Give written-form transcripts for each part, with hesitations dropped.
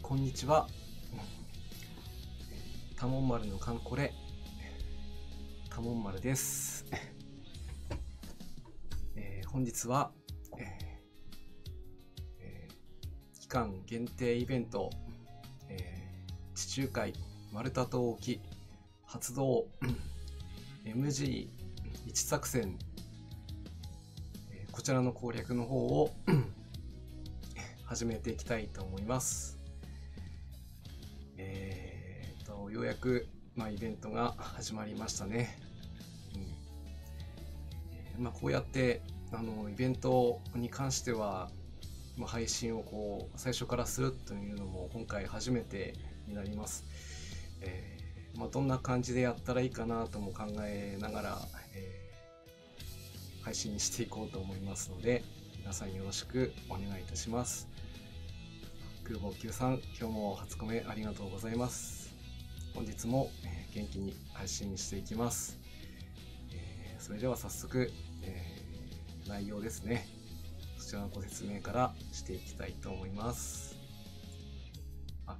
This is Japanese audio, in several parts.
こんにちは。多聞丸のカンコレ、多聞丸です。本日は、期間限定イベント、地中海マルタ島沖発動 MG1 作戦、こちらの攻略の方を始めていきたいと思います。ようやく、イベントが始まりましたね。こうやってイベントに関しては、配信を最初からするというのも今回初めてになります。どんな感じでやったらいいかなとも考えながら、配信していこうと思いますので、皆さんよろしくお願いいたします。空母9さん、今日も初コメありがとうございます。本日も元気に配信していきます。それでは早速、内容ですね。そちらのご説明からしていきたいと思います。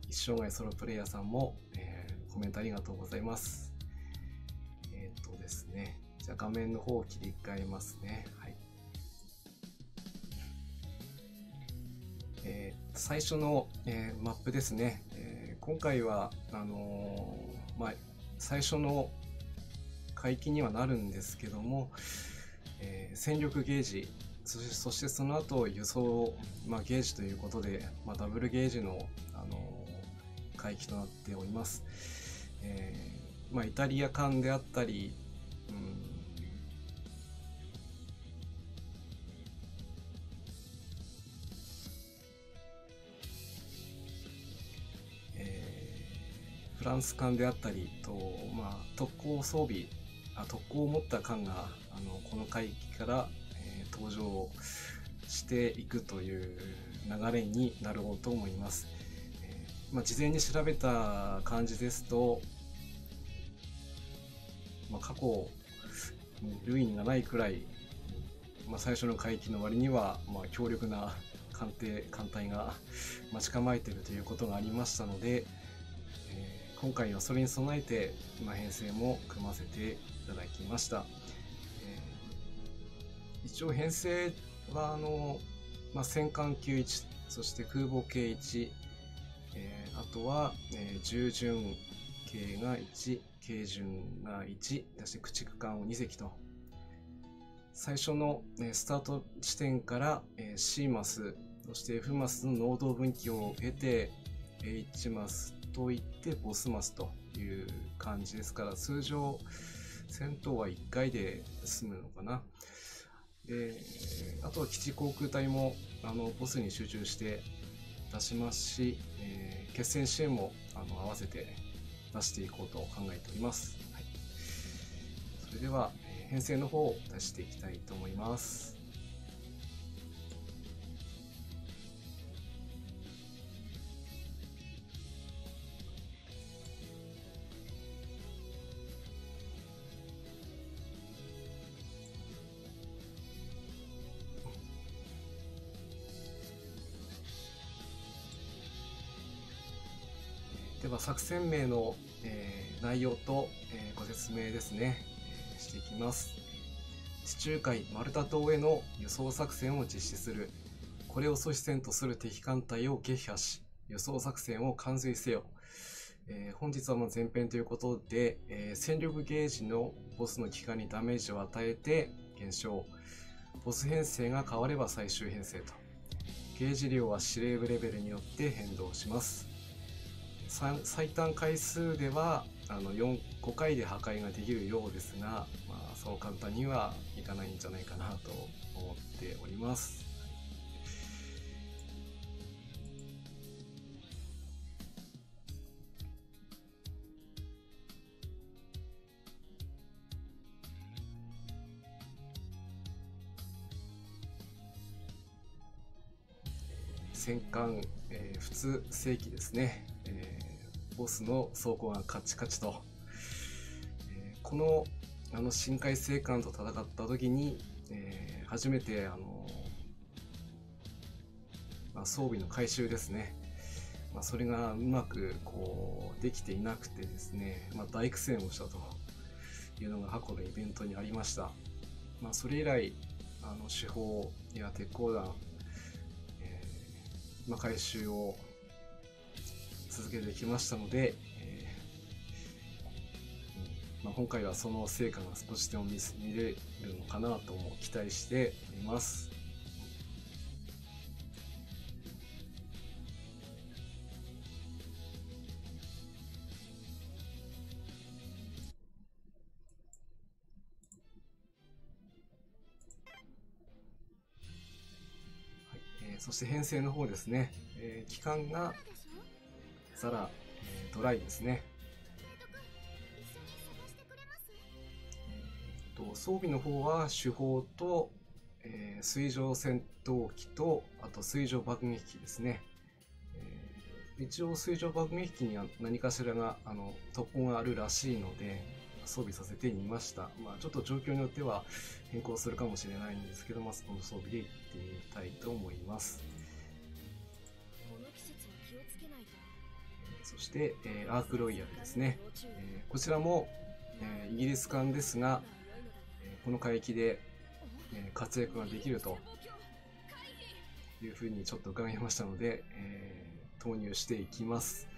一生涯ソロプレイヤーさんも、コメントありがとうございます。ですね。じゃあ画面の方を切り替えますね。はい。最初の、マップですね。今回は最初の海域にはなるんですけども、戦力ゲージ、そしてその後輸送、ゲージということで、ダブルゲージの、海域となっております。イタリア艦であったり、フランス艦であったりと、特攻装備、特攻を持った艦がこの海域から、登場していくという流れになろうと思います。事前に調べた感じですと、過去類がないくらい、最初の海域の割には、強力な艦隊が待ち構えているということがありましたので、今回はそれに備えて編成も組ませていただきました。一応編成は戦艦91、そして空母系1、あとは、従順系が1、軽順が1、そして駆逐艦を2隻と、最初のスタート地点から C マス、そして F マスの濃度分岐を経て H マスといってボスマスという感じですから、通常戦闘は1回で済むのかな。あとは基地航空隊もボスに集中して出しますし、決戦支援も合わせて出していこうと考えております。はい、それでは編成の方を出していきたいと思います。では作戦名の、内容と、ご説明ですね、していきます。地中海マルタ島への輸送作戦を実施する。これを阻止せんとする敵艦隊を撃破し、輸送作戦を完遂せよ。本日は前編ということで、戦力ゲージのボスの機関にダメージを与えて減少。ボス編成が変われば最終編成と。ゲージ量は司令部レベルによって変動します。最短回数では5回で破壊ができるようですが、そう簡単にはいかないんじゃないかなと思っております。戦艦、普通正規ですね。ボスの装甲がカチカチと、この深海星艦と戦った時に、初めて装備の回収ですね、それがうまくこうできていなくてですね、大苦戦をしたというのが過去のイベントにありました。それ以来手法や鉄鋼弾、回収を続けてきましたので、今回はその成果が少しでも見れるのかなとも期待しています。そして編成の方ですね、機関がザラ、ドライですね。装備の方は主砲と、水上戦闘機と、あと水上爆撃機ですね。一応水上爆撃機には何かしらが突砲があるらしいので装備させてみました。ちょっと状況によっては変更するかもしれないんですけど、この装備でいってみたいと思います。そして、アークロイヤルですね。こちらも、イギリス艦ですが、この海域で、活躍ができるというふうにちょっと伺いましたので、投入していきます。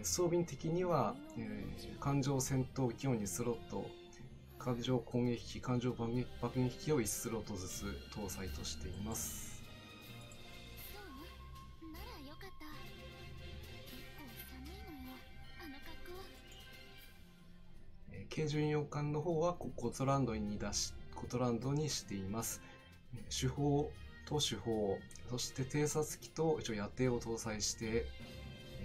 装備的には、艦上戦闘機を2スロット、艦上攻撃機、艦上爆撃機を1スロットずつ搭載としています。軽巡洋艦の方はコトランドにしています。主砲と主砲、そして偵察機と一応野艇を搭載して、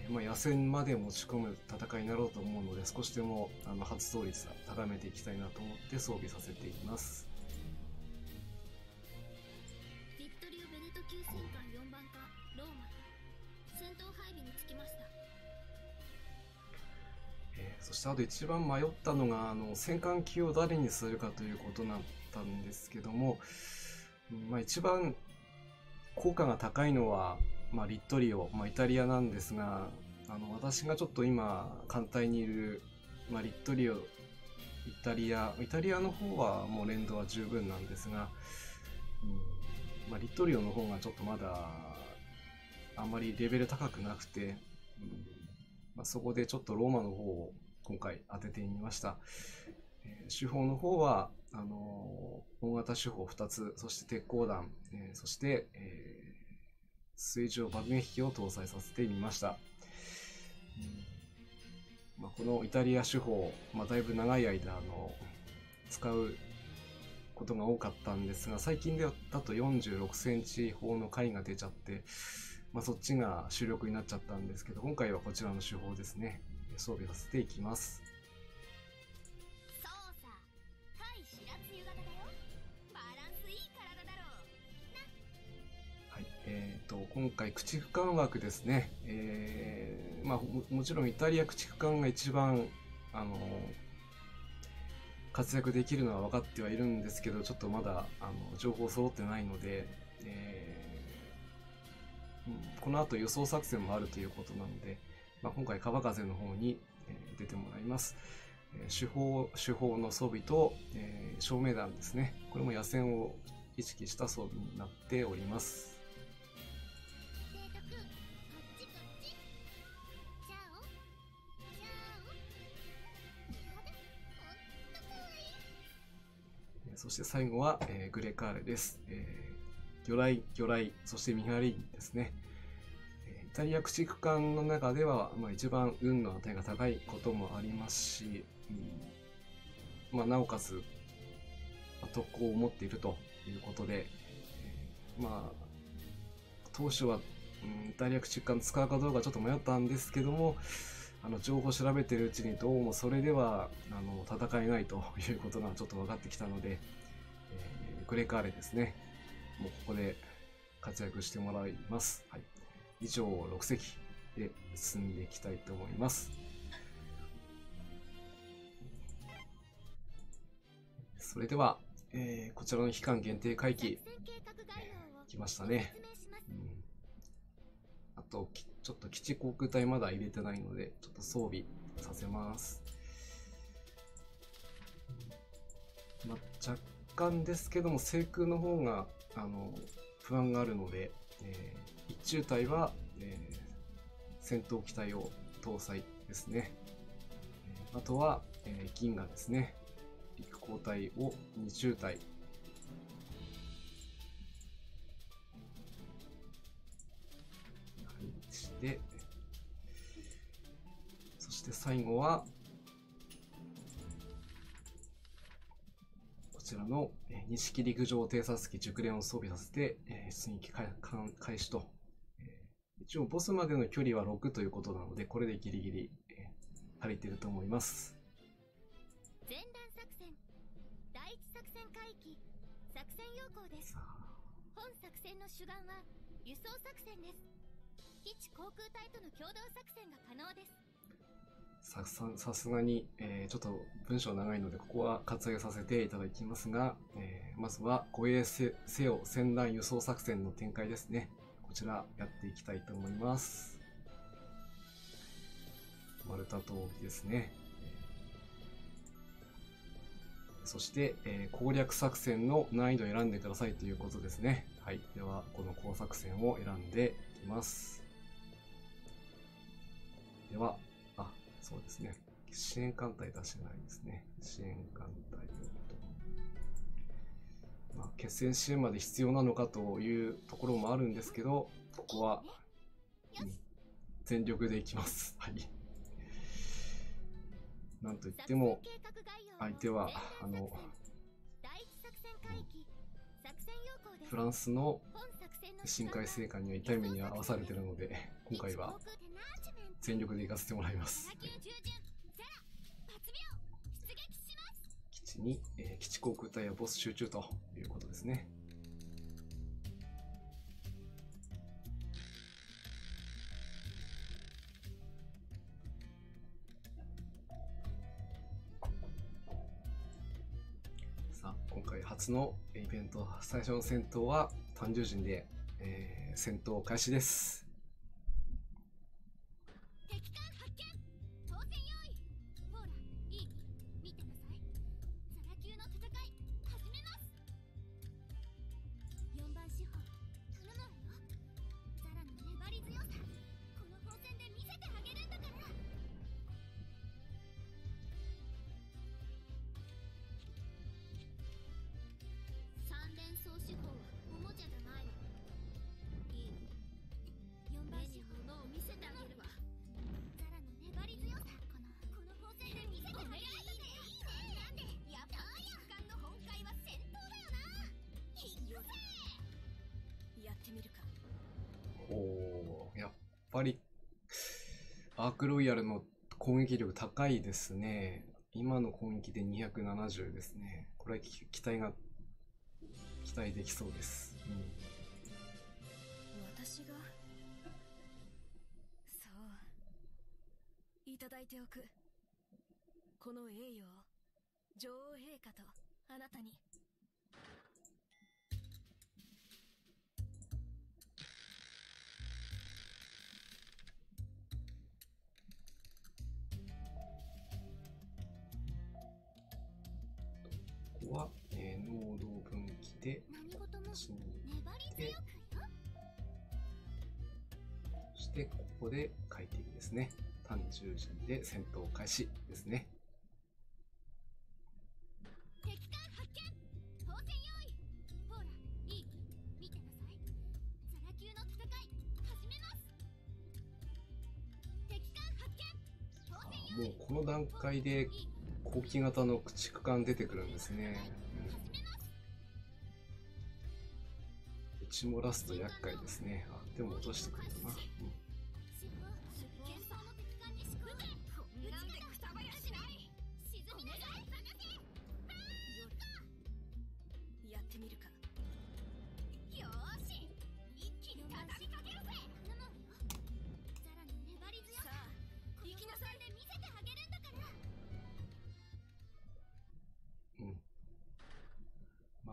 野戦まで持ち込む戦いになろうと思うので、少しでも発動率を高めていきたいなと思って装備させています。ビクトリオ・ベネト級戦艦4番艦ローマ戦闘配備につきました。そしてあと一番迷ったのが戦艦機を誰にするかということだったんですけども、一番効果が高いのは、リットリオ、イタリアなんですが、私がちょっと今艦隊にいる、リットリオイタリアの方はもう連動は十分なんですが、リットリオの方がちょっとまだあんまりレベル高くなくて、そこでちょっとローマの方を今回当ててみました。手法の方は大型手法2つ、そして鉄鋼弾、そして、水上爆撃機を搭載させてみました。このイタリア手法、だいぶ長い間使うことが多かったんですが、最近だと46センチ砲の回が出ちゃって、そっちが主力になっちゃったんですけど、今回はこちらの手法ですね、装備させていきます。今回駆逐艦枠ですね、もちろんイタリア駆逐艦が一番活躍できるのは分かってはいるんですけど、ちょっとまだ情報揃ってないので、この後予想作戦もあるということなので、今回川風の方に出てもらいます。手法の装備と、照明弾ですね、これも野戦を意識した装備になっております。そして最後は、グレカーレです。魚雷、そして見張り員ですね。イタリア駆逐艦の中では、一番運の値が高いこともありますし、なおかつ、特攻を持っているということで、当初は、イタリア駆逐艦使うかどうかちょっと迷ったんですけども、情報を調べているうちにどうもそれでは戦えないということがちょっと分かってきたので、グレカーレですね、もうここで活躍してもらいます。はい、以上6隻で進んでいきたいと思います。それでは、こちらの期間限定回帰、来ましたね。あとちちょっと基地航空隊まだ入れてないので、ちょっと装備させます。まあ、若干ですけども、制空の方が不安があるので、一中隊は、戦闘機体を搭載ですね。あとは、銀河ですね。陸航隊を二中隊。して、そして最後は、こちらの錦陸上偵察機熟練を装備させて、出撃開始と。一応ボスまでの距離は6ということなので、これでギリギリ、足りていると思います。前段作戦第一作戦海域作戦要項です。本作戦の主眼は輸送作戦です。基地航空隊との共同作戦が可能です。さすがに、ちょっと文章長いのでここは割愛させていただきますが、まずは護衛せよ戦乱輸送作戦の展開ですね。こちらやっていきたいと思います。丸太闘技ですね。そして、攻略作戦の難易度を選んでくださいということですね。はい。では、この攻作戦を選んでいきます。では、そうですね。支援艦隊出してないですね。支援艦隊を決戦支援まで必要なのかというところもあるんですけど、ここは、全力でいきます。はい。なんといっても、相手は、フランスの深海生還には痛い目に遭わされているので、今回は全力で行かせてもらいます。基地に、基地航空隊やボス集中ということですね。さあ、今回初のイベント、最初の戦闘は単獣陣で、戦闘開始です。やっぱりアークロイヤルの攻撃力高いですね。今の攻撃で270ですね。これは期待できそうです。私がそういただいておく。この栄誉を女王陛下とあなたに。ここは、濃度分岐で死に行って、そしてここで海敵ですね。単獣陣で戦闘開始ですね。もうこの段階で後期型の駆逐艦出てくるんですね。うちもラスト厄介ですね。でも落としてくれるな。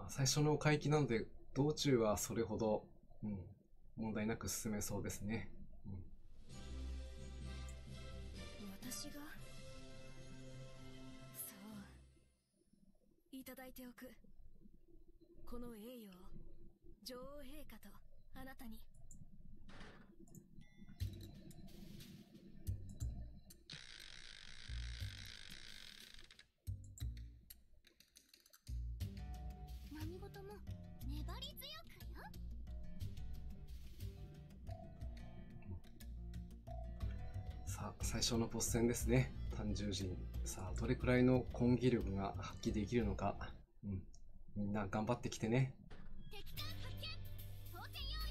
最初の海域なので道中はそれほど、問題なく進めそうですね。私がそういただいておく。この栄誉を女王陛下とあなたに。何事も粘り強くよ。さあ、最初のボス戦ですね。単獣人。さあ、どれくらいの攻撃力が発揮できるのか。みんな頑張ってきてね。敵艦発見。当選用意。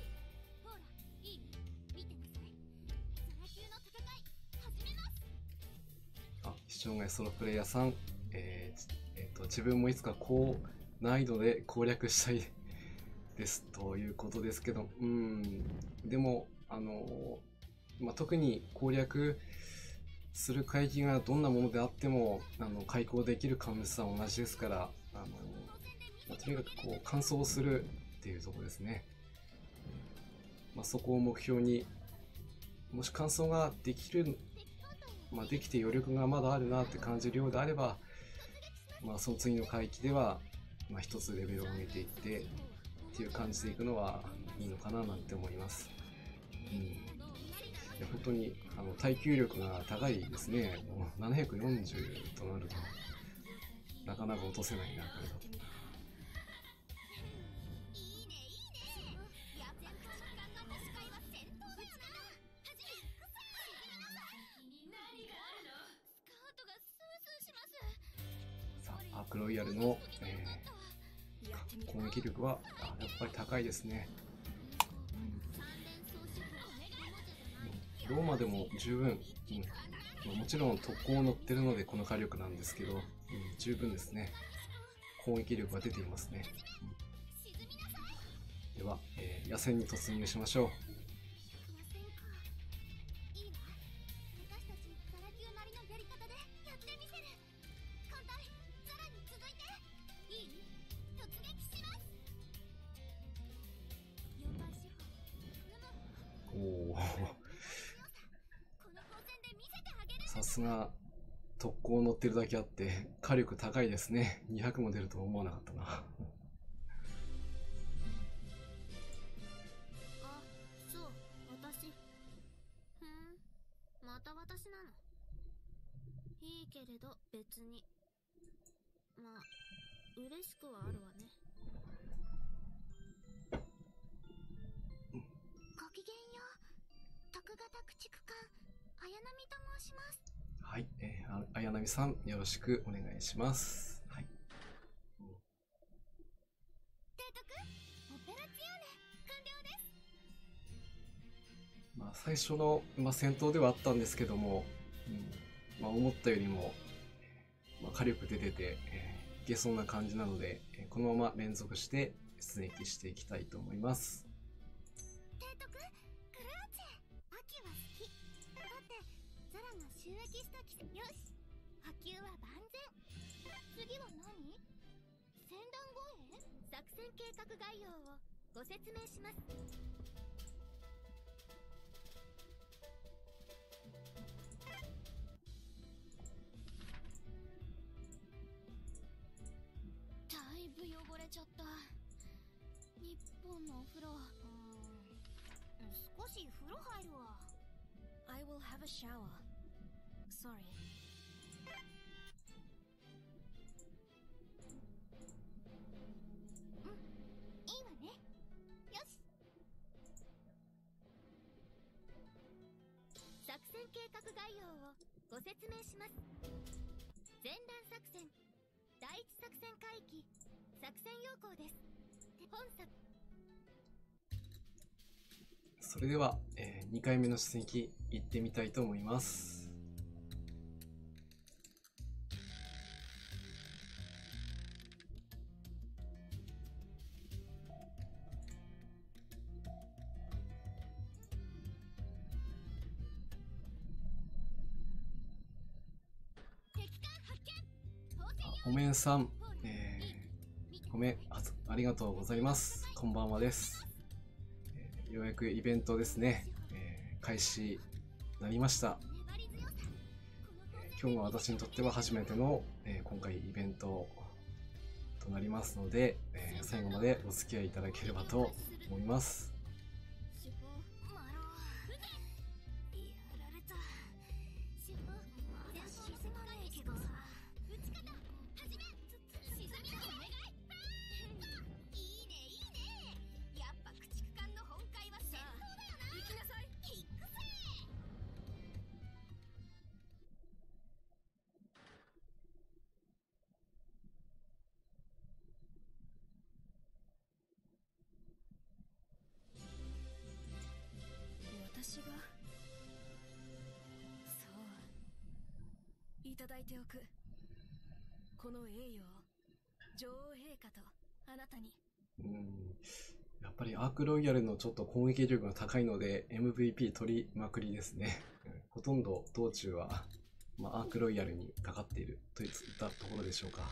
ほら、いい？見てなさい。空級の戦い始めます。あ、視聴外ソロプレイヤーさん。自分もいつか高難易度で攻略したいですということですけど、でも、特に攻略する海域がどんなものであっても、開港できる可能性は同じですから、とにかくこう完走するっていうところですね。そこを目標に、もし完走ができる、できて余力がまだあるなって感じるようであれば、その次の海域では、一つレベルを上げていってっていう感じでいくのはいいのかななんて思います。いや本当に耐久力が高いですね。もう740となるとなかなか落とせないな、これだと。いいねいいね。やっぱり空艦の星会は戦闘だよな。はじめ何があるの？スカートがスースーします。さあ、アークロイヤルの、攻撃力はやっぱり高いですね。ローマでも十分、もちろん特攻を乗ってるのでこの火力なんですけど、十分ですね。攻撃力が出ていますね。では、野戦に突入しましょう。いいわ。私たちザラ級なりのやり方でやってみせる。艦隊ザラに続いていい？突撃します。4倍四方。おお。この光線で見せてあげる。さすが特攻乗ってるだけあって火力高いですね。200も出るとは思わなかったな。あ、そう、私。また私なの。いいけれど別に。嬉しくはあるわね。ごきげんよう。徳型駆逐艦綾波と申します。はい、綾波さんよろしくお願いします。はい。提督、オペラツィオーネ完了です。最初の、戦闘ではあったんですけども、思ったよりも、火力出てて、いけそうな感じなので、このまま連続して出撃していきたいと思います。提督、クルーチェ、秋は好き。だってザラが収益した季節。よし、波及は万全。次は何？船団護衛？作戦計画概要をご説明します。だいぶ汚れちゃった。日本のお風呂。少し風呂入るわ。I will have a shower. Sorry. いいわね。よし。作戦計画概要をご説明します。前段作戦、第一作戦海域、作戦要項です。本作。それでは、2回目の出撃行ってみたいと思います。おめんさん、ごめん、ありがとうございます。こんばんはです。ようやくイベントですね、開始になりました。今日が私にとっては初めての、今回イベントとなりますので、最後までお付き合いいただければと思います。私がそういただいておく。この栄誉を女王陛下とあなたに。やっぱりアークロイヤルのちょっと攻撃力が高いので MVP 取りまくりですね。ほとんど道中は、アークロイヤルにかかっているといったところでしょうか。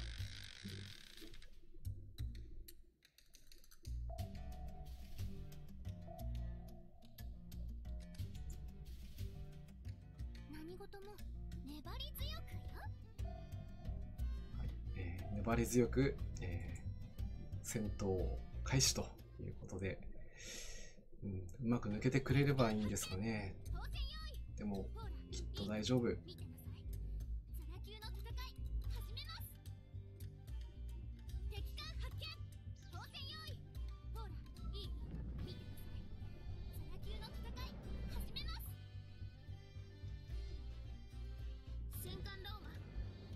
何事も粘り強くよ。はい、粘り強く、戦闘開始ということで、うまく抜けてくれればいいんですかね。でもきっと大丈夫。見てなさい。ザラ級の戦い始めます。敵艦発見。当選用意。ほら、いい？見てなさい。ザラ級の戦い始めます。戦艦ローマ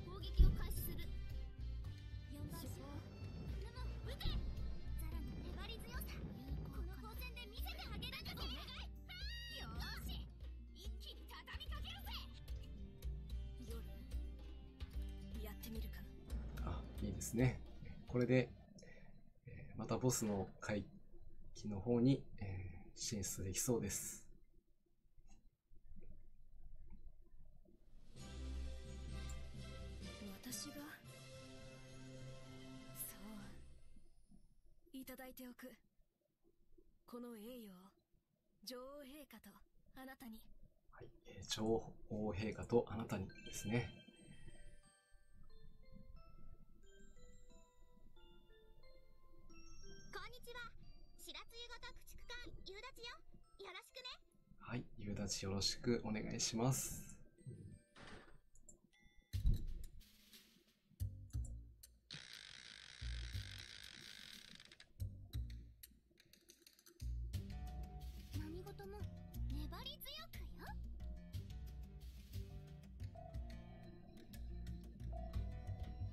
攻撃を開始する。4番手頼む、撃て。ザラの粘り強さ、この交戦で見せてあげるんだぜ。お願い。よーし、一気に畳みかけるぜ。夜やってみるか。いいですね。これで、またボスの海域の方に、進出できそうです。私がそういただいておく。この栄誉を女王陛下とあなたに。はい、女王陛下とあなたにですね。こんにちは。白露型駆逐艦夕立よ。よろしくね。はい、夕立よろしくお願いします。何事も粘り強くよ。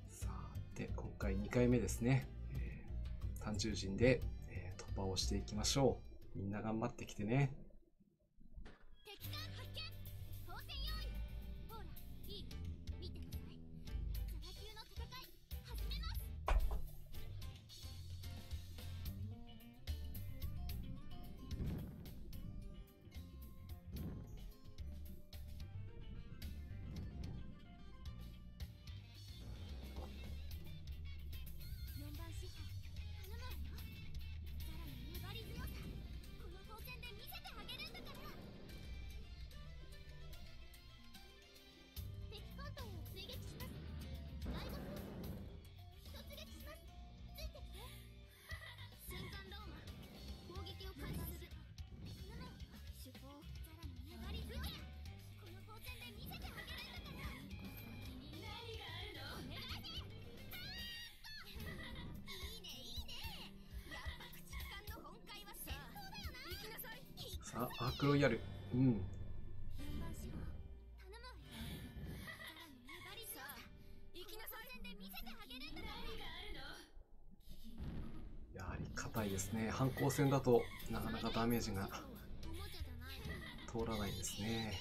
さて、今回2回目ですね。単獣陣で、突破をしていきましょう。みんな頑張ってきてね。敵艦発見。当選用意。ほら、いい？見てなさい。ザラ級の戦い始めます。4番司法頼むわよ。ザラの粘り強さ、この交戦で見せてあげるんだから。敵艦隊を追撃します。大学突撃します。ついてきて。戦艦ローマ攻撃を開始する。頼むわよ。主砲ザラの粘り強さ、この交戦で見せてあげるんだから。何があるの？お願いね。いいねいいね。やっぱ駆逐艦の本会は戦闘だよな。行きなさい。さあ、アークロイヤル。4番司法頼むわよ。ザラの粘り強さ、行きなさい。交戦で見せてあげるんだから。やはり硬いですね。反抗戦だとなかなかダメージがおもちゃじゃないの。通らないですね。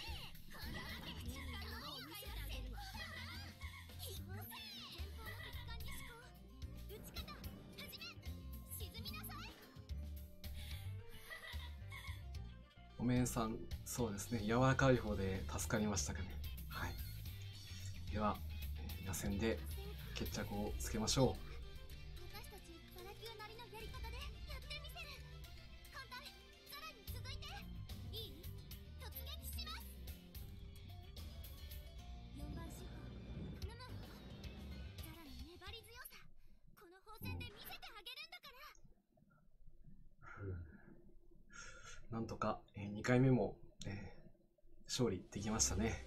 おめんさん、そうですね。柔らかい方で助かりましたかね。はい。では、野戦で決着をつけましょう。私たちザラ級なりのやり方でやってみせる。艦隊ザラに続いて。いい？突撃します。4番司法なんとか、2回目も、勝利できましたね。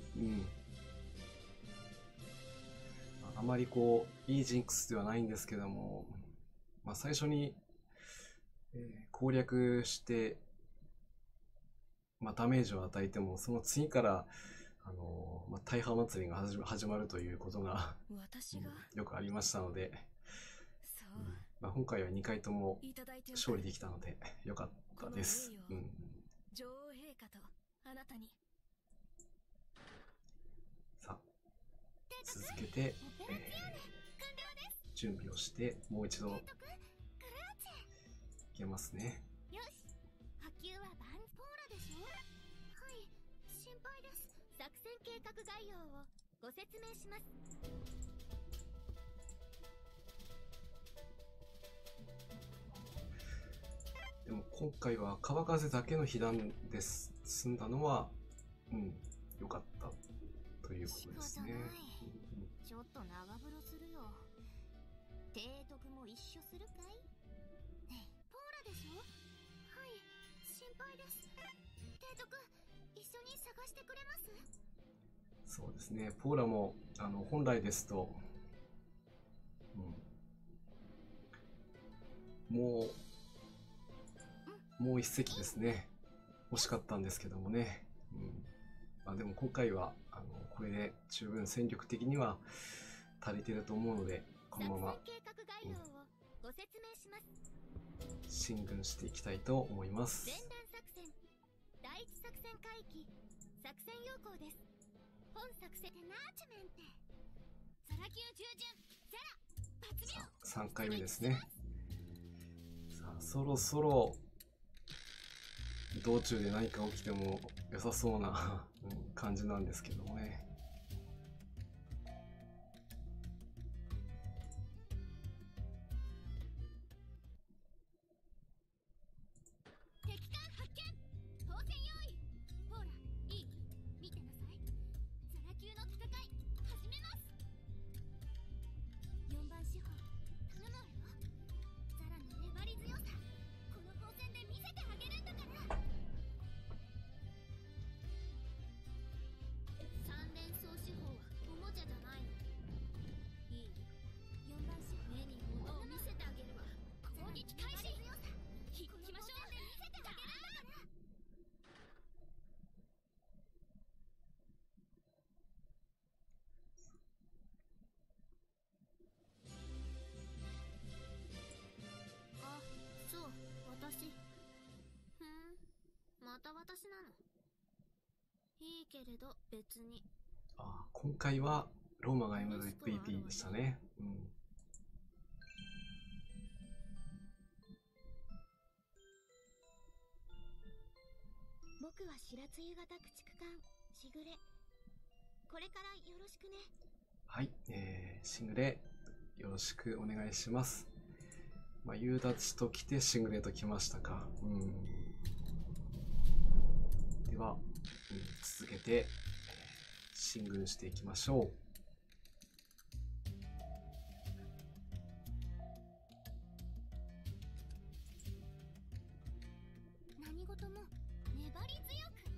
あまりこういいジンクスではないんですけども、最初に、攻略して、ダメージを与えても、その次から大破祭りが始まるということがよくありましたので、今回は2回とも勝利できたのでよかったです。女王陛下とあなたに。さあ、続けて、準備をしてもう一度いけますね。よし、波及はバンポーラでしょ。はい、心配です。作戦計画概要をご説明します。でも今回は川風だけの被弾で済んだのは良かったということですね。ちょっと長風呂するよ。提督も一緒するかい？ねえ、ポーラでしょ？はい、心配です。提督、一緒に探してくれます？そうですね、ポーラも本来ですと、もう一隻ですね、欲しかったんですけどもね。でも今回はこれで十分戦力的には足りてると思うので、このまま進軍していきたいと思います。前段作戦第一作戦海域作戦要項です。本作戦でナーチメンテザラ級従順ゼラ発表3回目ですね。さあ、そろそろ道中で何か起きても良さそうな感じなんですけどもね。敵艦発見。当選用意。ほら、いい？見てなさい。ザラ級の戦い始めます。4番司法頼むわよ。ザラの粘り強さ、この砲戦で見せてあげるんだから。3連装司法はおもちゃじゃないの。いい？4番司法目に物を見せてあげるわ。攻撃開始。行きましょう。見せてあげるんだから。あ、そう、私。また私なの。いいけれど別に。今回はローマが MVP でしたね。僕は白露型駆逐艦しぐれ。これからよろしくね。はい、しぐれよろしくお願いします。夕立と来てしぐれと来ましたか。では、続けて進軍していきましょう。何事も粘り強くよ。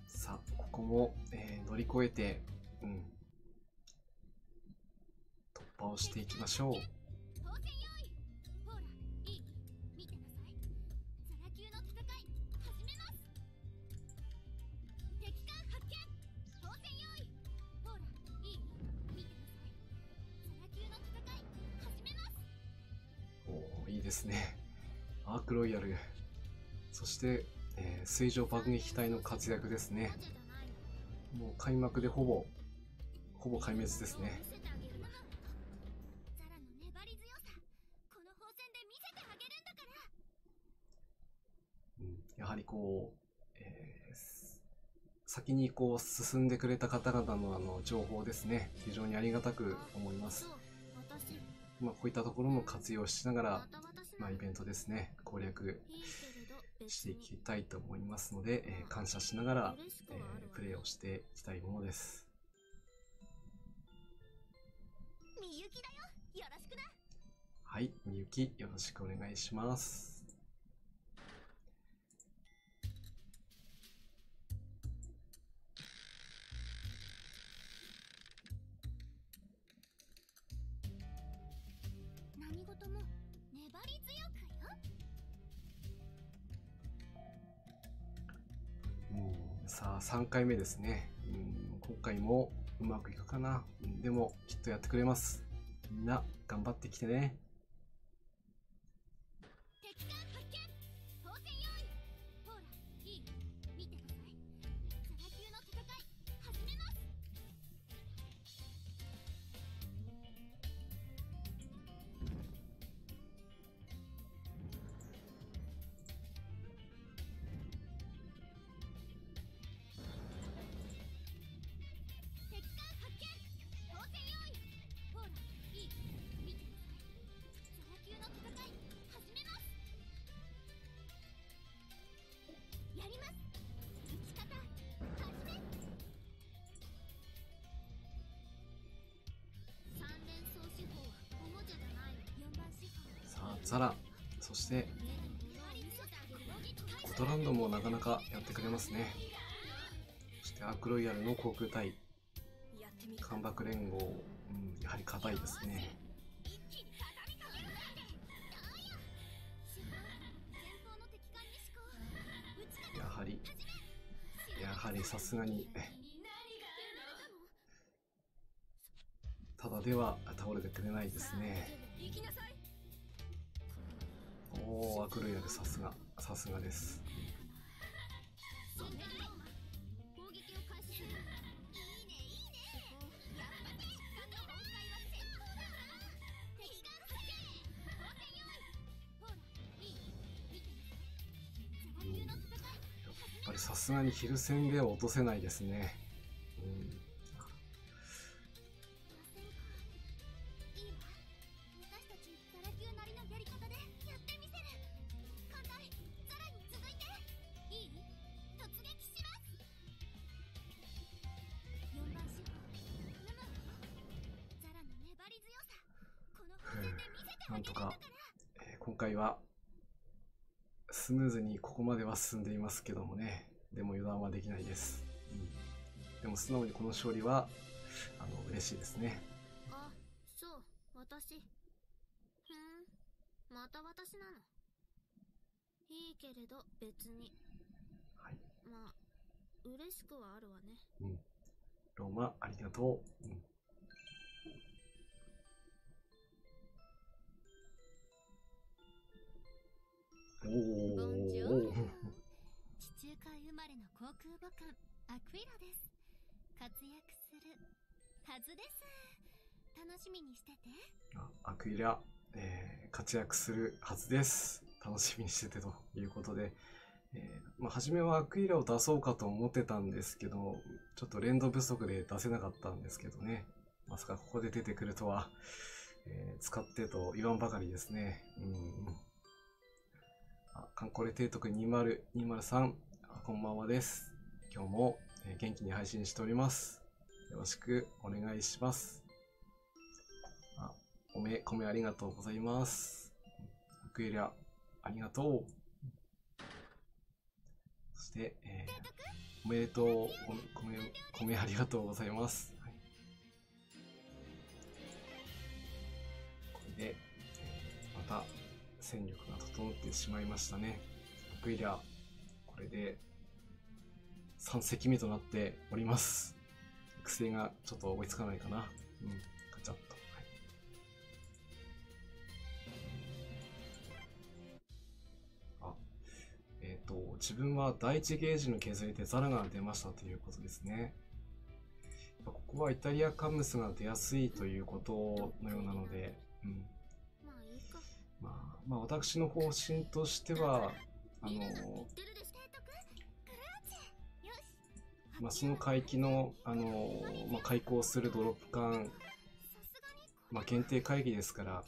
さあ、ここも、乗り越えて、突破をしていきましょう。当選用意。ほら、いい？見てなさい。ザラ級の戦い始めます。敵艦発見。当選用意。ほら、いい？見てなさい。ザラ級の戦い始めます。おー、いいですね。アークロイヤル、そして、水上爆撃隊の活躍ですね。もう開幕でほぼ壊滅ですね。ザラの粘り強さ、この砲戦で見せてあげるんだから。やはりこう、先にこう進んでくれた方々の情報ですね、非常にありがたく思います。こういったところも活用しながら、イベントですね、攻略していきたいと思いますので、感謝しながら、プレイをしていきたいものです。みゆきだよ、よろしくな。ははい、みゆきよろしくお願いします。何事も粘り強くよ。さあ3回目ですね。今回もうまくいくかな。でもきっとやってくれます。みんな頑張ってきてね。敵艦発見。当選用意。ほら、いい。見てください。ザラ級の戦い始めます。敵艦発見。当選用意。ほら、いい。見てください。ザラ級の戦い始めます。やります。撃ち方始め。三連装手法はおもちゃじゃない。4番手法。さあザラ、そしてゴトランドもなかなかやってくれますね。そしてアークロイヤルの航空隊、やってみる。関白連合、やはり硬いですね。一気に畳みかけるなんてどうよ。前方の敵艦に思考。撃ち方やはりさすがにただでは倒れてくれないですね。行きなさい。おお、アークロイヤルさすがです。攻めるよ。攻撃を開始する。いいねいいね。やっぱり今回は先行だわ。敵艦発見。当選用意。ほら、いい。見てください。ザラ級の戦いやっぱりさすがに昼戦では落とせないですね。いいわ。私たちザラ級なりのやり方でやってみせる。艦隊ザラに続いて。いい？突撃します。4番手法ヌム。ザラの粘り強さ、この風船で見せてあげるんだから。今回はスムーズにここまでは進んでいますけどもね。でも油断はできないです。でも素直にこの勝利は嬉しいですね。あ、そう、私。また私なの。いいけれど別に。はい。まあ、嬉しくはあるわね。ローマありがとう。ボンジョール。地中海生まれの航空母艦アクイラです。活躍するはずです。楽しみにしてて。アクイラ、活躍するはずです。楽しみにしててということで、初めはアクイラを出そうかと思ってたんですけど、ちょっと連動不足で出せなかったんですけどね。まさかここで出てくるとは、使ってと言わんばかりですね。カンコレ提督20203、こんばんはです。今日も、元気に配信しております。よろしくお願いします。米ありがとうございます。アクエリア、ありがとう。そして、おめでとう、米ありがとうございます。はい、これで、また戦力が整ってしまいましたね。アクエリア、これで3隻目となっております。育成がちょっと追いつかないかな。ガチャッと。自分は第1ゲージの削りでザラが出ましたということですね。ここはイタリアカムスが出やすいということのようなので、私の方針としては、その海域の、開港するドロップ艦、限定会議ですから、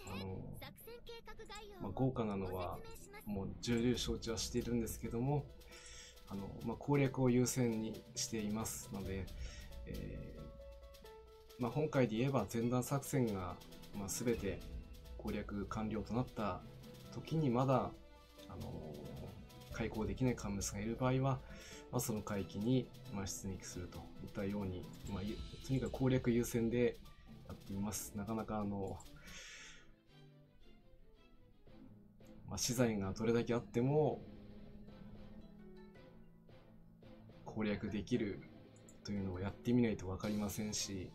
豪華なのはもう重々承知はしているんですけども、攻略を優先にしていますので、今回で言えば前段作戦が、全て攻略完了となった時にまだ、開港できないカンムスがいる場合は、その海域に、出撃するといったように、とにかく攻略優先でやっています。なかなか資材がどれだけあっても攻略できるというのをやってみないと分かりませんし、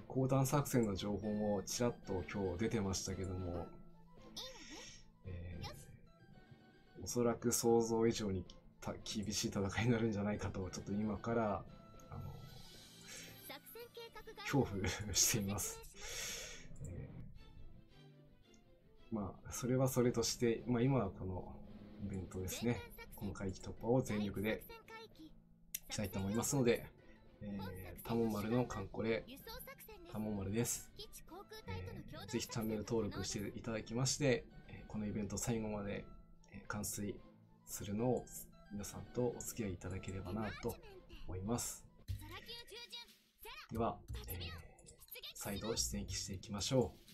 講談作戦の情報もちらっと今日出てましたけども、おそらく想像以上に厳しい戦いになるんじゃないかと、ちょっと今から恐怖しています。それはそれとして、今はこのイベントですね、この海域突破を全力でしたいと思いますので、タモン丸のカンコレタモン丸です。ぜひチャンネル登録していただきまして、このイベント最後まで完遂するのを皆さんとお付き合いいただければなと思います。では、再度出撃していきましょう。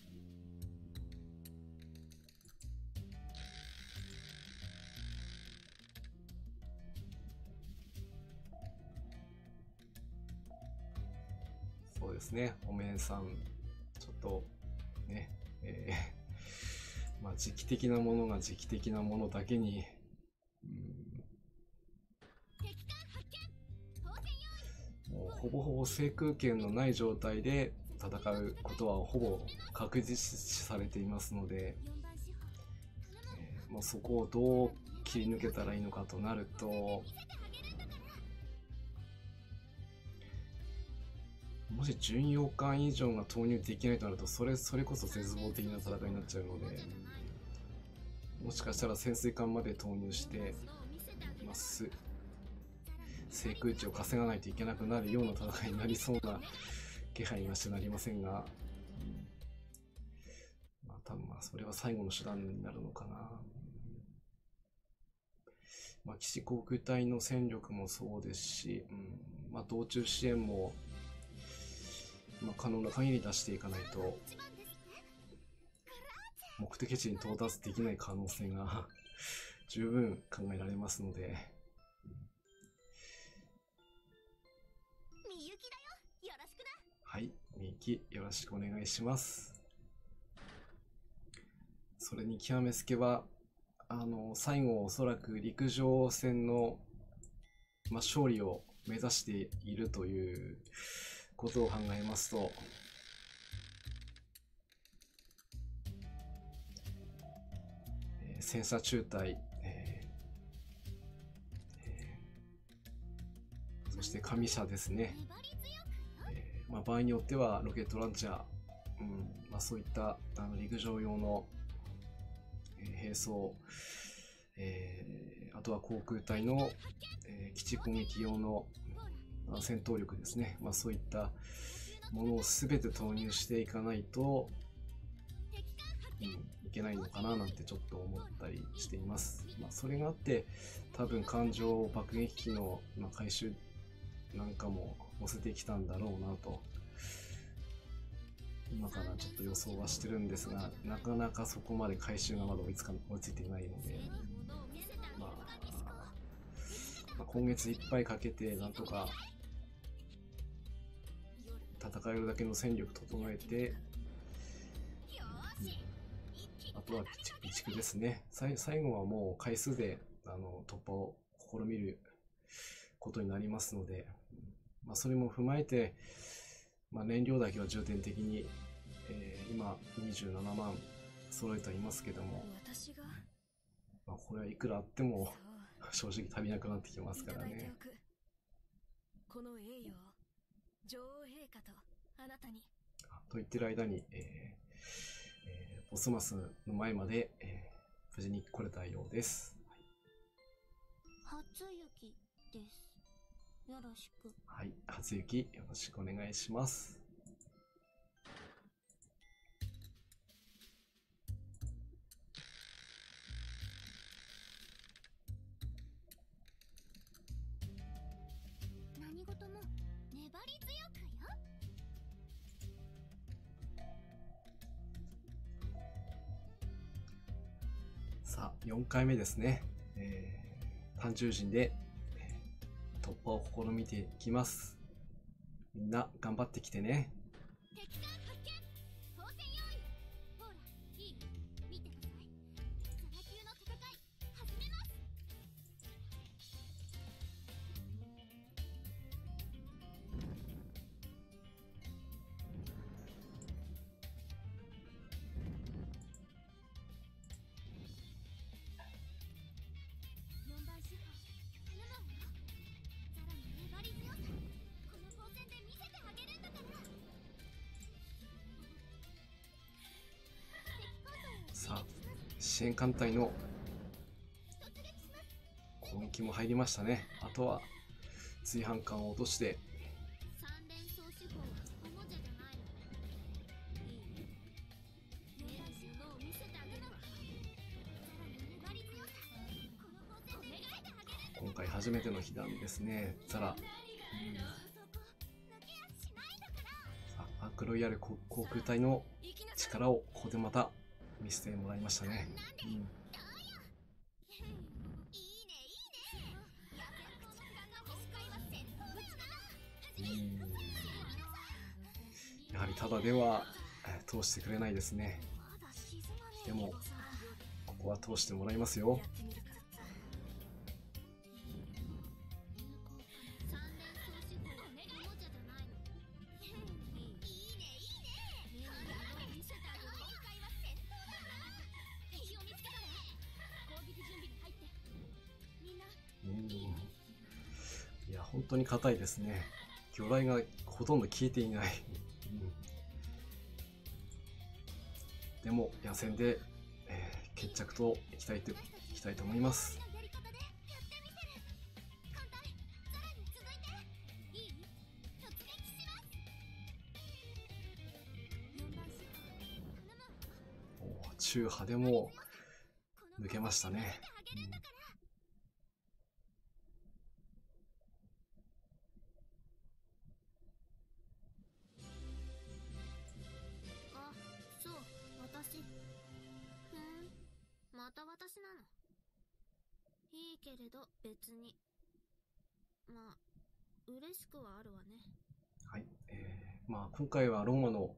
そうですね、おめんさん、ちょっとね、時期的なものが時期的なものだけに、もうほぼほぼ制空権のない状態で戦うことはほぼ確実視されていますので、そこをどう切り抜けたらいいのかとなると、もし巡洋艦以上が投入できないとなると、それこそ絶望的な戦いになっちゃうので、もしかしたら潜水艦まで投入して制空値を稼がないといけなくなるような戦いになりそうな気配がしてなりませんが、多分それは最後の手段になるのかな。基地航空隊の戦力もそうですし、道中支援も可能な限り出していかないと目的地に到達できない可能性が十分考えられますので、はい、みゆきよろしくお願いします。それに極めつけは最後おそらく陸上戦の、勝利を目指しているということを考えますと、戦車中隊、そして上車ですね、場合によってはロケットランチャー、そういった陸上用の兵装、あとは航空隊の、基地攻撃用の戦闘力ですね、そういったものを全て投入していかないと、いけないのかななんてちょっと思ったりしています。それがあって多分艦上爆撃機の、回収なんかも載せてきたんだろうなと今からちょっと予想はしてるんですが、なかなかそこまで回収がまだ追いついていないので、今月いっぱいかけてなんとか戦えるだけの戦力整えて、あとは備蓄ですね。最後はもう回数で突破を試みることになりますので、それも踏まえて、燃料だけは重点的に、今27万揃えてはいますけども、これはいくらあっても正直足りなくなってきますからね。この栄誉を女王陛下とあなたにと言ってる間に、ボスマスの前まで、無事に来れたようです。初雪です。よろしく。はい、初雪よろしくお願いします。何事も粘り強くよ。さあ、4回目ですね。単獣陣で、突破を試みていきます。みんな頑張ってきてね。敵艦発見。当選用意。ほら、いい？見てなさい。ザラ級の戦い始めます。4番司法頼むわよ。ザラの粘り強さ、この光線で見せてあげるんだから。さあ、支援艦隊の攻撃も入りましたね。あとは追犯艦を落として、三連装手法おもちゃじゃないの。いい？四番司法を見せてあげるわ。ザラの粘り強さ、この光線で見せてあげるんだ。今回初めての被弾ですね。ザラ。そこ抜けやしないんだから。さあ、アークロイヤル航空隊の力をここでまた見せてもらいましたね。いいねいいね。野戦闘の手段が欲しかいは戦闘だよな。やはりただでは通してくれないですね。まだ沈まねえでもけどさ、ここは通してもらいますよ。やってみるからさ。三連装手法おもちゃじゃないの。いいねいいね。見せてあげる。今回は戦闘だよな。敵を見つけたわ。攻撃準備に入って。みんな。いや、本当に硬いですね。魚雷がほとんど消えていない。でも野戦で、決着といきたいと思います。やり方でやってみせる。艦隊、ザラに続いて。いい？突撃します。4番司法頼むわ。お中波でも抜けましたね。あ、そう、私。また私なの。いいけれど別に。まあ、嬉しくはあるわね。はい。まあ今回はローマの、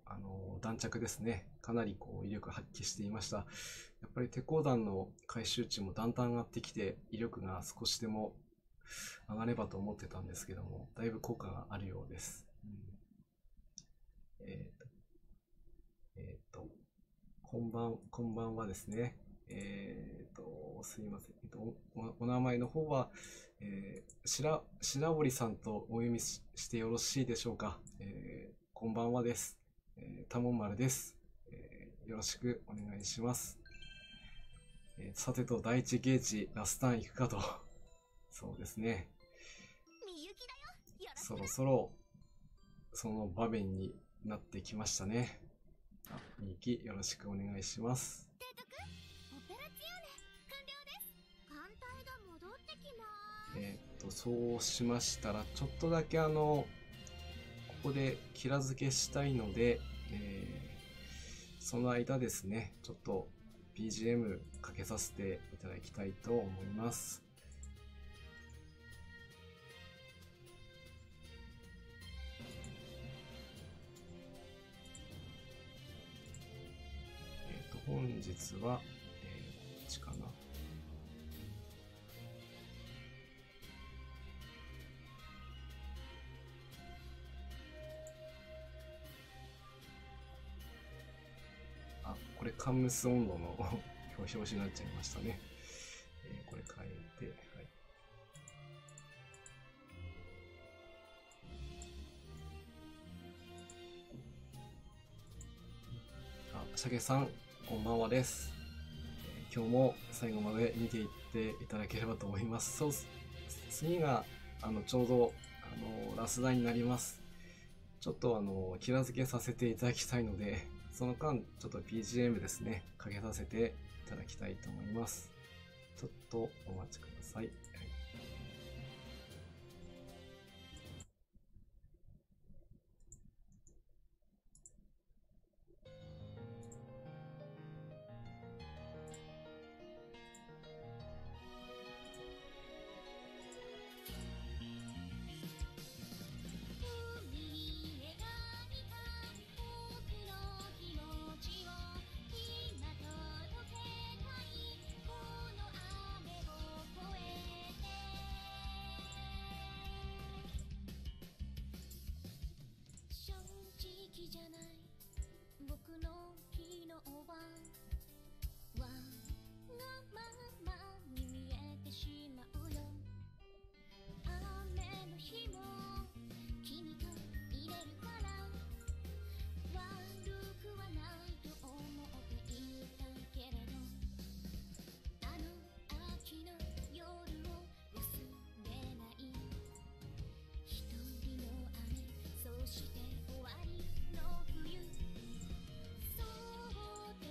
弾着ですね。かなり威力発揮していました。やっぱり鉄鋼弾の回収値もだんだん上がってきて、威力が少しでも上がればと思ってたんですけども、だいぶ効果があるようです。こんばんはですね。すいません。お名前の方は、白織さんとお読みしてよろしいでしょうか。こんばんはです。たもんまるです。よろしくお願いします。さてと、第一ゲージ、ラスターン行くかと。そうですね。みゆきだよ。よろしく。そろそろ、その場面になってきましたね。みゆき、よろしくお願いします。提督、オペラツィオーネ完了です。艦隊が戻ってきます。そうしましたら、ちょっとだけここでキラ付けしたいので、その間ですね、ちょっと BGM かけさせていただきたいと思います。本日は、こっちかな。あ、これカンムス温度の表示になっちゃいましたね。これ変えて、はい。シャケさん、こんばんはです。今日も最後まで見ていっていただければと思います。そう、次が、ちょうど、ラスダになります。ちょっとキラ付けさせていただきたいので、その間、ちょっと BGM ですね、かけさせていただきたいと思います。ちょっとお待ちください。はい。の昨日はわがままに見えてしまうよ。雨の日も君といれるから悪くはないと思っていたけれど、あの秋の夜を忘れない。一人の雨、そして終わりの冬、そっと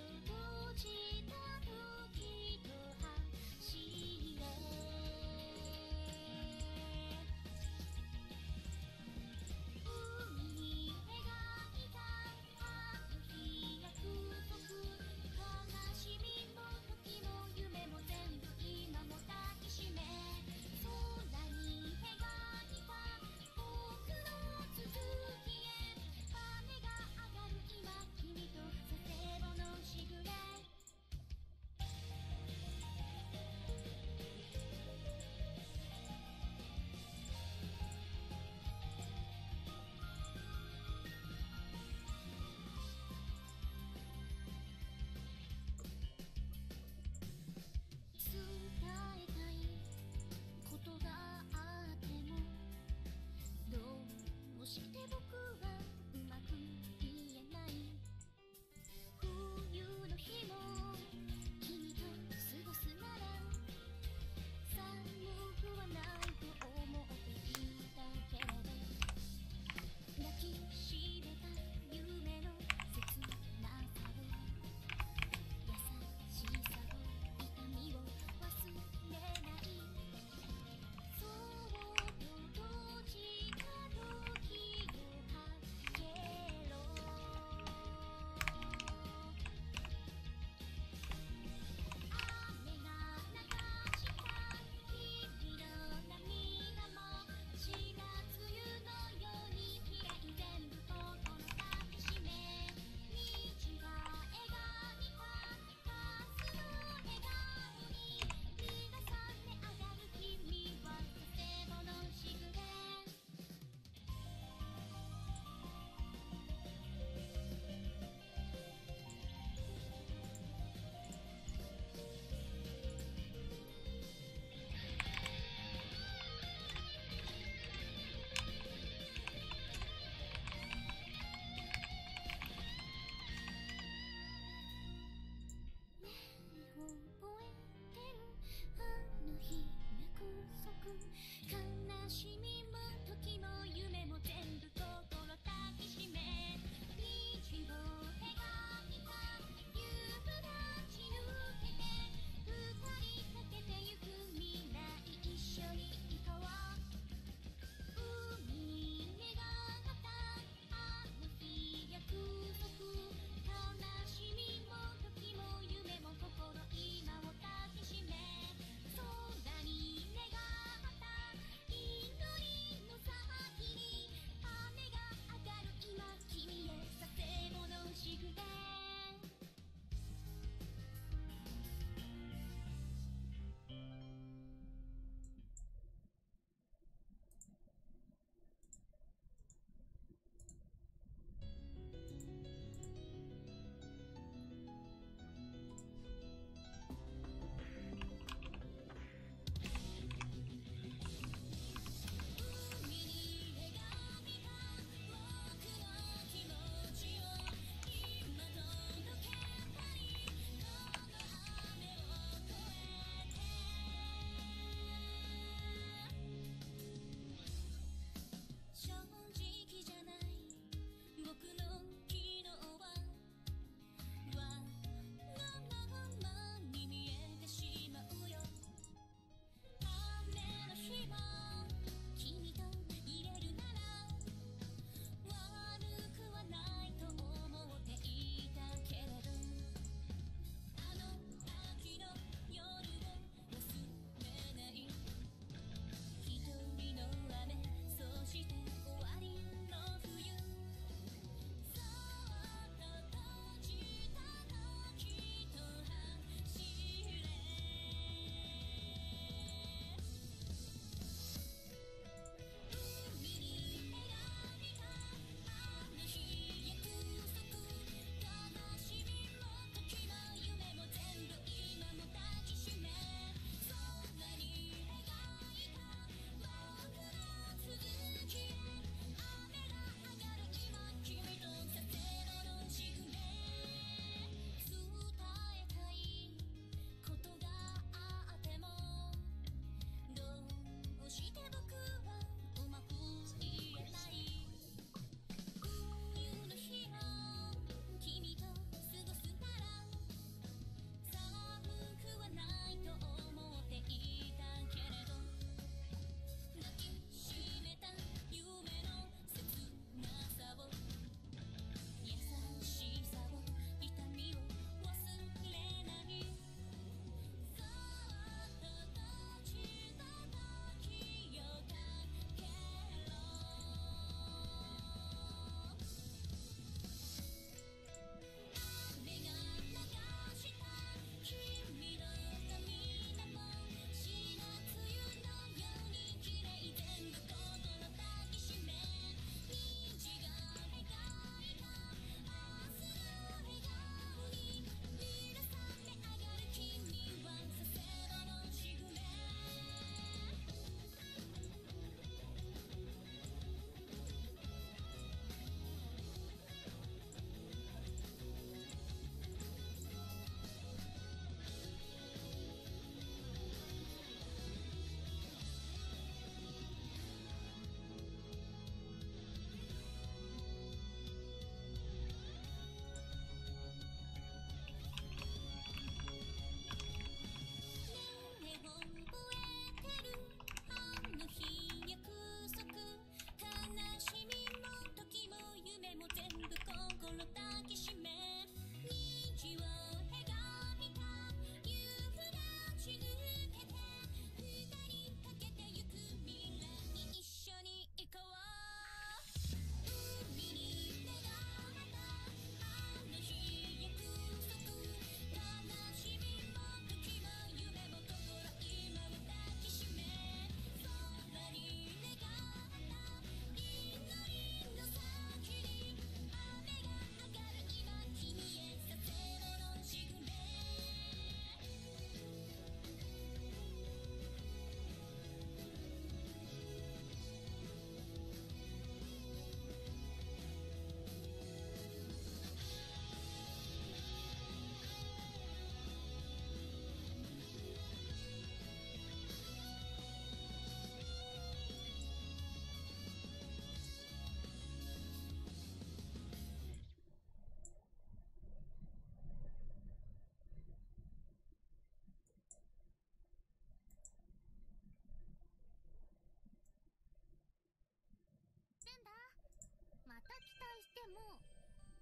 も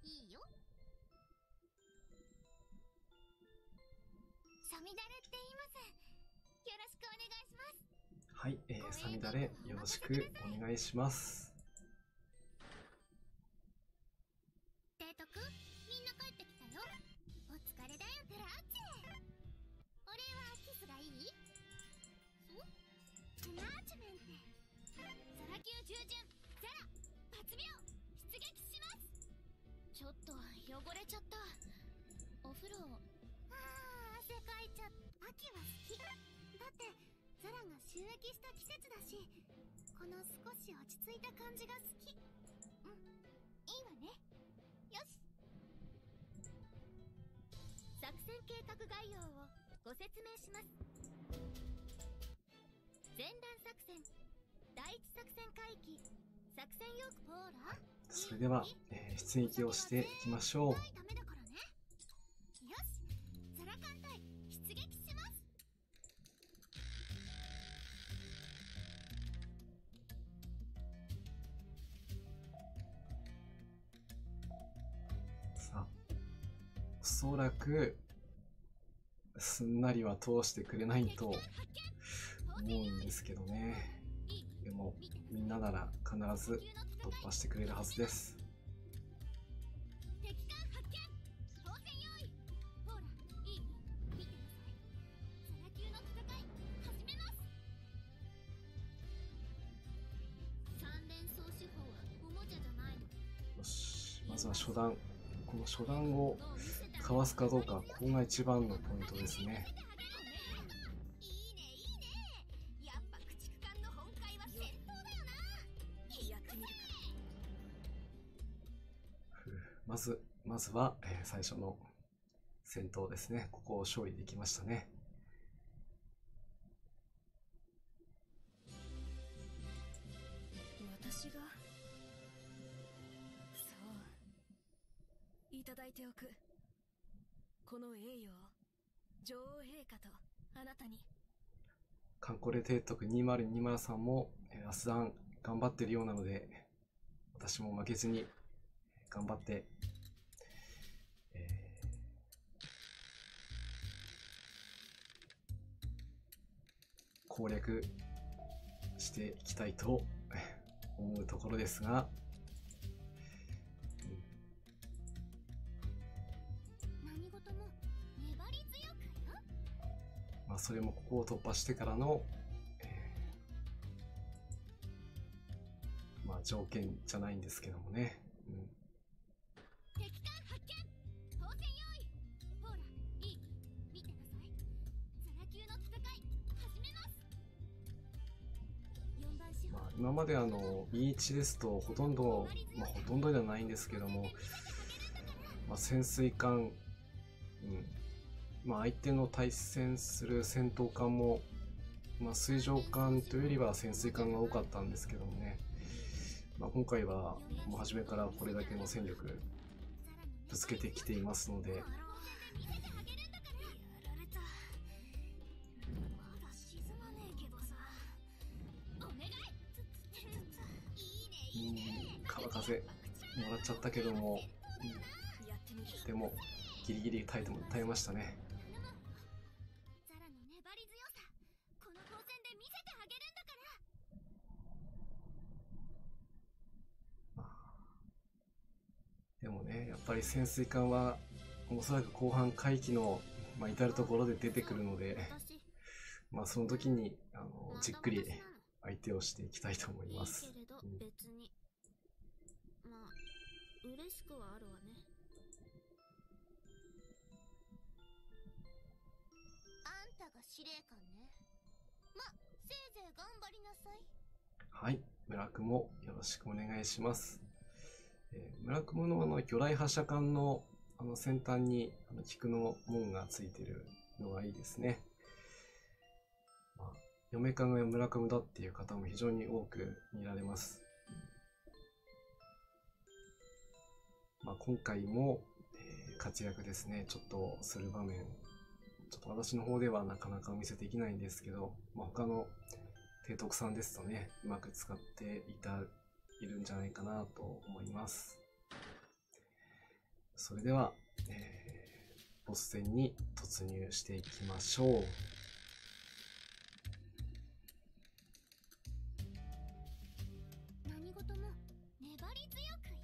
いいよ。サミダレって言います。よろしくお願いします。はい、サミダレよろしくお願いします。提督、みんな帰ってきたよ。お疲れだよ、テラーチェ。俺はキスがいい？そう？テラーチメンテ。ザラ級従順、ザラ、発病、出撃します。ちょっと汚れちゃった。お風呂。あー、汗かいちゃった。秋は好き。だって、ザラが収益した季節だし、この少し落ち着いた感じが好き。うん、いいわね。よし。作戦計画概要をご説明します。前段作戦、第一作戦海域、作戦ヨークポーラ。それでは、出撃をしていきましょう。ダメだからね。よし、ザラ艦隊出撃します。さあ、おそらくすんなりは通してくれないと思うんですけどね。でもみんななら必ず突破してくれるはずです。敵艦発見。当選用意。ほら、いい？見てなさい。ザラ級の戦い始めます。三連装手法はおもちゃじゃないの。よし、まずは初段。この初段をかわすかどうか、ここが一番のポイントですね。いいねいいね。やっぱ駆逐艦の本会は戦闘だよな。やってみるか。まずは、最初の戦闘ですね。ここを勝利できましたね。私がそう、いただいておく。この栄誉を女王陛下とあなたに。カンコレ提督2023も、アスダン頑張ってるようなので、私も負けずに頑張って、攻略していきたいと思うところですが、何事も粘り強くよ。まあそれもここを突破してからの、まあ条件じゃないんですけどもね。敵艦発見。当選用意。ほら、いい？見てなさい。ザラ級の戦い始めます。4番司法。まあ、今までE1 ですとほとんどではないんですけども、まあ、潜水艦、まあ、相手の対戦する戦闘艦も、まあ、水上艦というよりは潜水艦が多かったんですけどもね、まあ、今回はもう初めからこれだけの戦力ぶつけてきていますので、川風もらっちゃったけども、でもギリギリ耐えましたね。ザラの粘り強さ、この光線で見せてあげるんだから。でもね、やっぱり潜水艦はおそらく後半海域の、まあ、至るところで出てくるので、まあその時にじっくり相手をしていきたいと思います。いいけれど、別にまあ嬉しくはあるわね。あんたが司令官ね。ま、せいぜい頑張りなさい。はい、村雲よろしくお願いします。村雲の魚雷発射管の先端に菊の門がついてるのがいいですね。まあ、嫁かが村雲だっていう方も非常に多く見られます。まあ、今回も、活躍ですね、ちょっとする場面、ちょっと私の方ではなかなかお見せできないんですけど、まあ、他の提督さんですとね、うまく使っているんじゃないかなと思います。それでは、ボス戦に突入していきましょう。何事も粘り強くよ。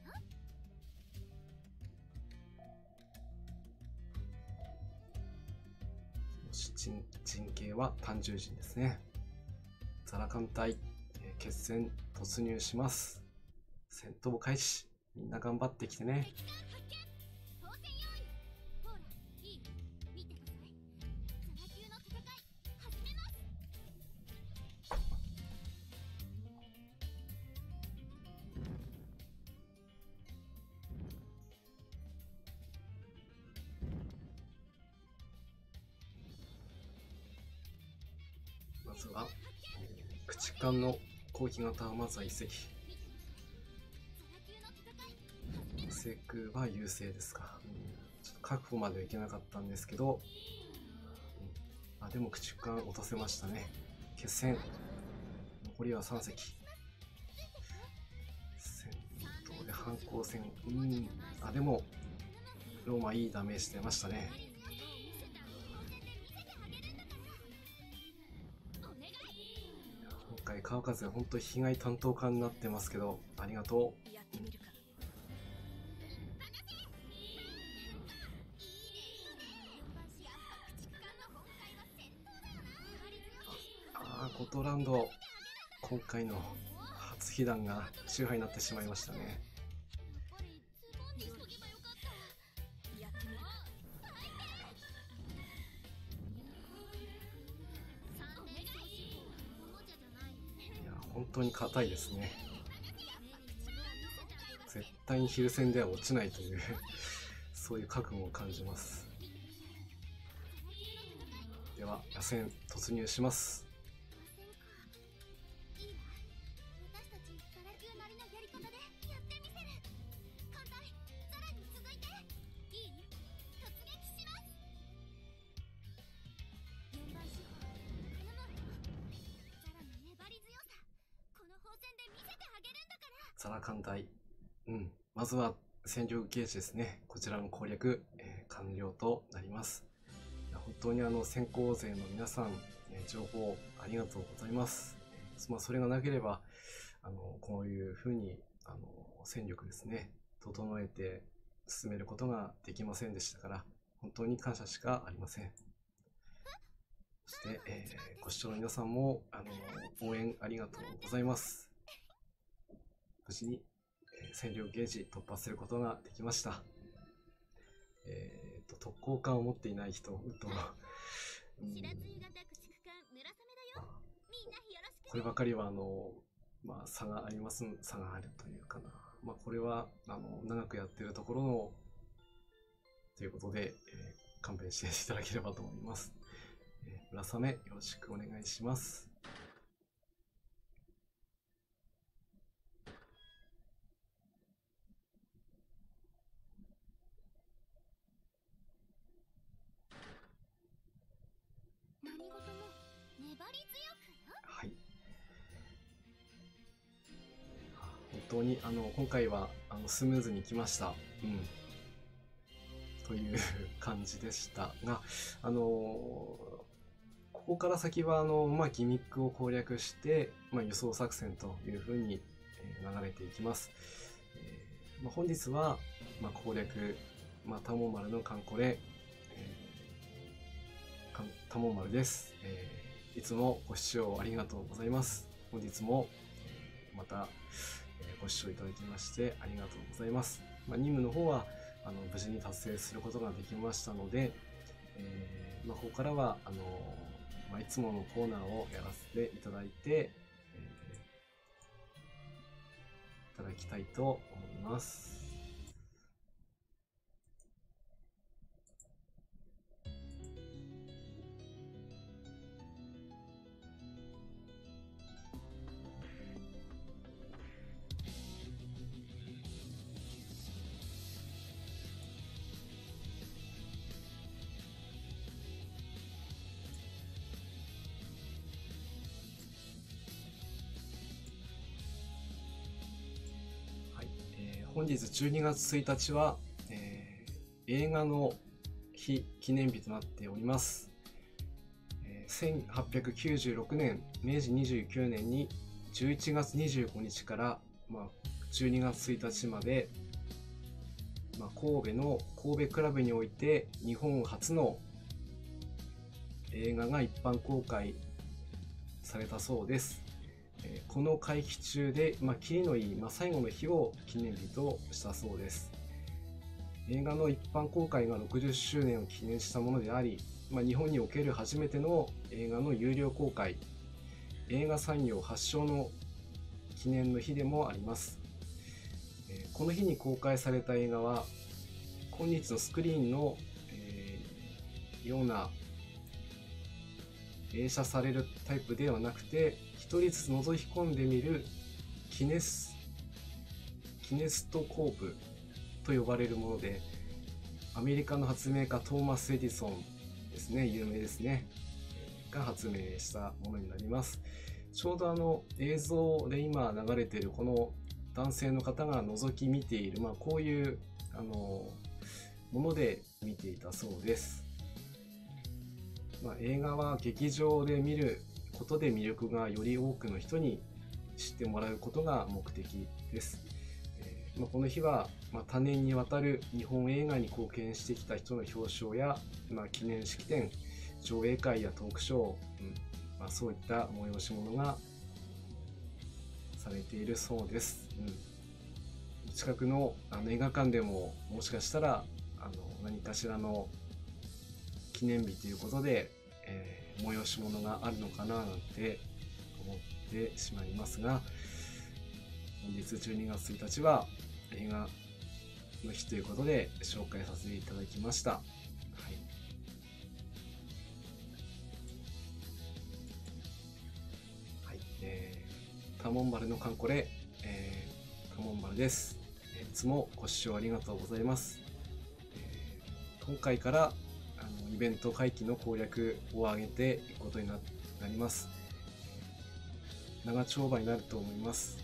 よし、陣形は単獣陣ですね。ザラ艦隊、決戦突入します。戦闘開始。みんな頑張ってきてね。当選用意。ほら、いい？見てください。ザラ級の戦い始めます。まずは、駆逐艦の攻撃型まずは1隻。制空は優勢ですか。ちょっと確保まではいけなかったんですけど、でも駆逐艦落とせましたね。決戦。残りは3隻。戦闘で反抗戦。でもローマいいダメージ出ましたね。今回川風本当に被害担当官になってますけど、ありがとう。やってみるか。ゴトランド、今回の初被弾が周波になってしまいましたね。やってみるか。いや、本当に硬いですね。絶対に昼戦では落ちないというそういう覚悟を感じます。では野戦突入します。私たちザラ級なりのやり方でやってみせる。艦隊ザラに続いていい？突撃します。4番司法頼む。ザラの粘り強さ、この砲戦で見せてあげるんだから。ザラ艦隊、まずは戦力ゲージですね。こちらの攻略、完了となります。本当に先行勢の皆さん、情報ありがとうございます。それがなければこういうふうに戦力ですね整えて進めることができませんでしたから、本当に感謝しかありません。そして、ご視聴の皆さんも応援ありがとうございます。無事に、戦力ゲージ突破することができました。特攻艦を持っていない人と白露型駆逐艦村雨だよ。みんなよろしく。こればかりは差があるというかな。これは長くやってるところのということで、勘弁していただければと思います。村雨よろしくお願いします。何事も粘り強くよ。はい。本当に今回はスムーズに来ました。という感じでしたが、ここから先はギミックを攻略して、輸送作戦というふうに流れていきます。本日は、攻略、多聞丸のカンコレ、多聞丸です。いつもご視聴ありがとうございます。本日もまたご視聴いただきましてありがとうございます。任務の方は無事に達成することができましたので、ここからはいつものコーナーをやらせていただいて、いただきたいと思います。本日12月1日は、映画の日記念日となっております。1896年、明治29年に11月25日から、12月1日まで、神戸の神戸クラブにおいて日本初の映画が一般公開されたそうです。この会期中で、キリのいい、最後の日を記念日としたそうです。映画の一般公開が60周年を記念したものであり、日本における初めての映画の有料公開、映画産業発祥の記念の日でもあります。この日に公開された映画は、今日のスクリーンの、ような映写されるタイプではなくて、一人ずつ覗き込んでみるキネストコープと呼ばれるもので、アメリカの発明家トーマス・エディソンですね、有名ですね、が発明したものになります。ちょうど映像で今流れているこの男性の方が覗き見ている、こういうもので見ていたそうです。映画は劇場で見ることで魅力がより多くの人に知ってもらうことが目的です。この日は、多年にわたる日本映画に貢献してきた人の表彰や、記念式典、上映会やトークショー、そういった催し物がされているそうです。近くの映画館でももしかしたら何かしらの記念日ということで、催し物があるのかななんて思ってしまいますが、本日12月1日は映画の日ということで紹介させていただきました。タモンバルのカンコレ、タモンバルです。いつもご視聴ありがとうございます。今回からイベント会期の攻略を上げていくことになります。長丁場になると思います。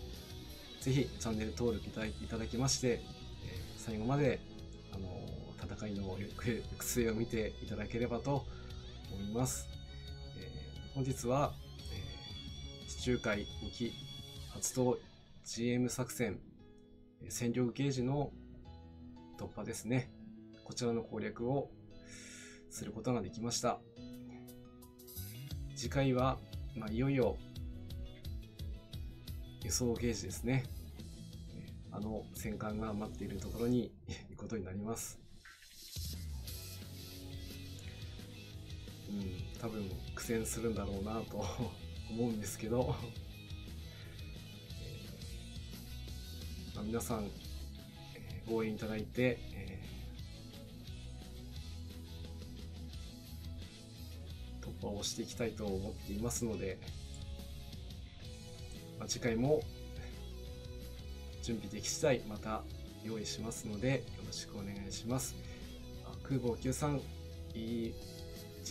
ぜひチャンネル登録いただきまして、最後まで戦いの行く末を見ていただければと思います。本日は、地中海沖発動 GM 作戦戦力ゲージの突破ですね。こちらの攻略をすることができました。次回は、いよいよ輸送ゲージですね。戦艦が待っているところに行くことになります。多分苦戦するんだろうなと思うんですけど、皆さん、応援いただいて、突破をしていきたいと思っていますので、次回も準備でき次第また用意しますのでよろしくお願いします。空母93 E1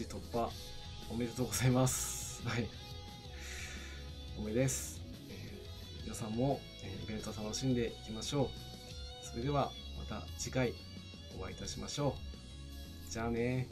突破おめでとうございます。おめです。皆さんもイベント楽しんでいきましょう。それではまた次回お会いいたしましょう。じゃあね。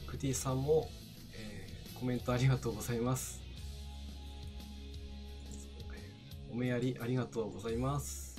クティさんも、コメントありがとうございます。お目やりありがとうございます。